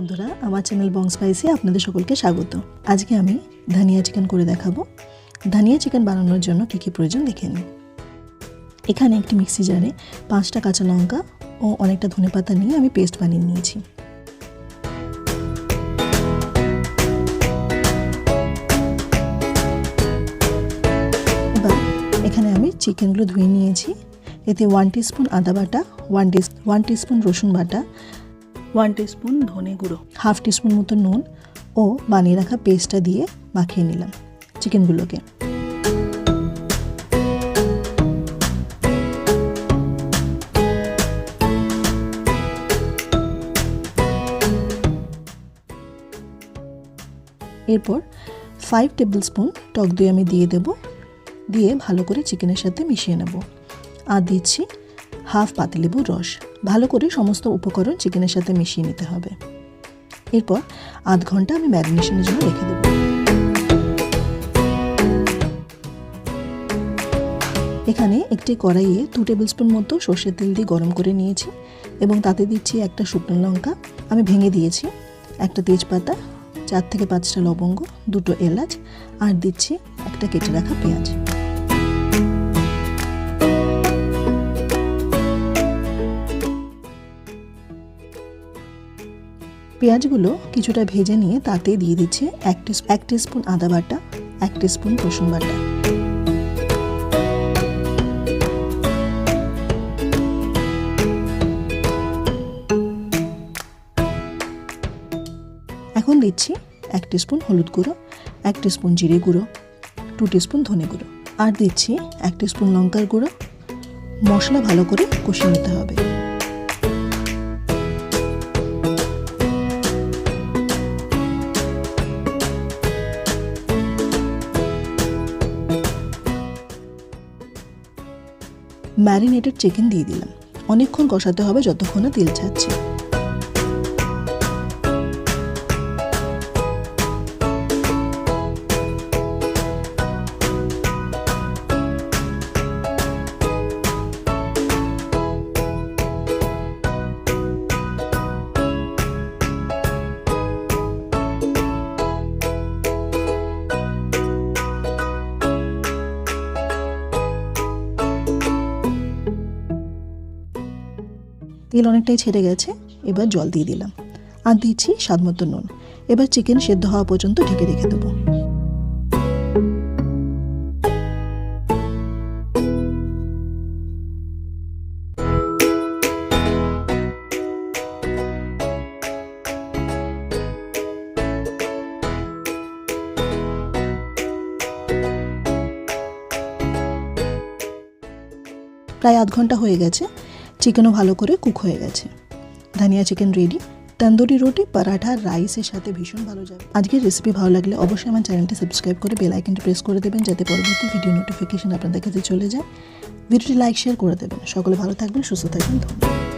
বন্ধুরা, আমার চ্যানেল বং স্পাইসে আপনাদের সকলকে স্বাগত। আজকে আমি ধানিয়া চিকেন করে দেখাবো। ধানিয়া চিকেন বানানোর জন্য কী কী প্রয়োজন দেখে নিন। এখানে একটি মিক্সি জারে 5টা কাঁচা লঙ্কা ও অনেকটা ধনেপাতা নিয়ে আমি পেস্ট বানিয়ে নিয়েছি। এবার এখানে আমি চিকেনগুলো ধুয়ে নিয়েছি। এতে 1 টিস্পুন আদা বাটা, 1 টিস্পুন রসুন বাটা, 1 টিস্পুন ধনে গুঁড়ো, 1/2 টিস্পুন মতো নুন ও বানিয়ে রাখা পেস্টটা দিয়ে মাখিয়ে নিলাম চিকেনগুলোকে। এরপর 5 টেবিল স্পুন টক দই আমি দিয়ে দেব, দিয়ে ভালো করে চিকেনের সাথে মিশিয়ে নেব। আর দিচ্ছি 1/2 পাতিলেবুর রস। ভালো করে সমস্ত উপকরণ চিকেনের সাথে মিশিয়ে নিতে হবে। এরপর আধ ঘন্টা আমি ম্যারিনেশনের জন্য রেখে দেব। এখানে একটি কড়াইয়ে 2 টেবিল স্পুন মতো সর্ষের তেল দিয়ে গরম করে নিয়েছি এবং তাতে দিচ্ছি একটা শুকনো লঙ্কা আমি ভেঙে দিয়েছি, একটা তেজপাতা, 4 থেকে 5টা লবঙ্গ, 2টো এলাচ আর দিচ্ছি একটা কেটে রাখা পেঁয়াজ। পেঁয়াজগুলো কিছুটা ভেজে নিয়ে তাতে দিয়ে দিচ্ছি 1 টিস্পুন আদা বাটা, 1 টিস্পুন রসুন বাটা। এখন দিচ্ছি 1 টিস্পুন হলুদ গুঁড়ো, 1 টিস্পুন জিরে গুঁড়ো, 2 টিস্পুন ধনে গুঁড়ো আর দিচ্ছি 1 টিস্পুন লঙ্কার গুঁড়ো। মশলা ভালো করে কষিয়ে নিতে হবে। ম্যারিনেটেড চিকেন দিয়ে দিলাম। অনেকক্ষণ কষাতে হবে যতক্ষণ না তেল ছাড়ছে। তেল অনেকটাই ছেড়ে গেছে, এবার জল দিয়ে দিলাম আর দিচ্ছি স্বাদ মতো নুন। এবার চিকেন সেদ্ধ হওয়া পর্যন্ত ঢেকে রেখে দেবো। প্রায় আধ ঘন্টা হয়ে গেছে, চিকেনও ভালো করে কুক হয়ে গেছে। Dhania chicken ready. তন্দুরি রুটি, পরাঠা, রাইসের সাথে ভীষণ ভালো যাবে। আজকের রেসিপি ভালো লাগলে অবশ্যই আমার চ্যানেলটি সাবস্ক্রাইব করে বেল আইকনটি প্রেস করে দেবেন, যাতে পরবর্তী ভিডিও নোটিফিকেশন আপনাদের কাছে চলে যায়। ভিডিওটি লাইক শেয়ার করে দেবেন। সকলে ভালো থাকবেন, সুস্থ থাকবেন। ধন্যবাদ।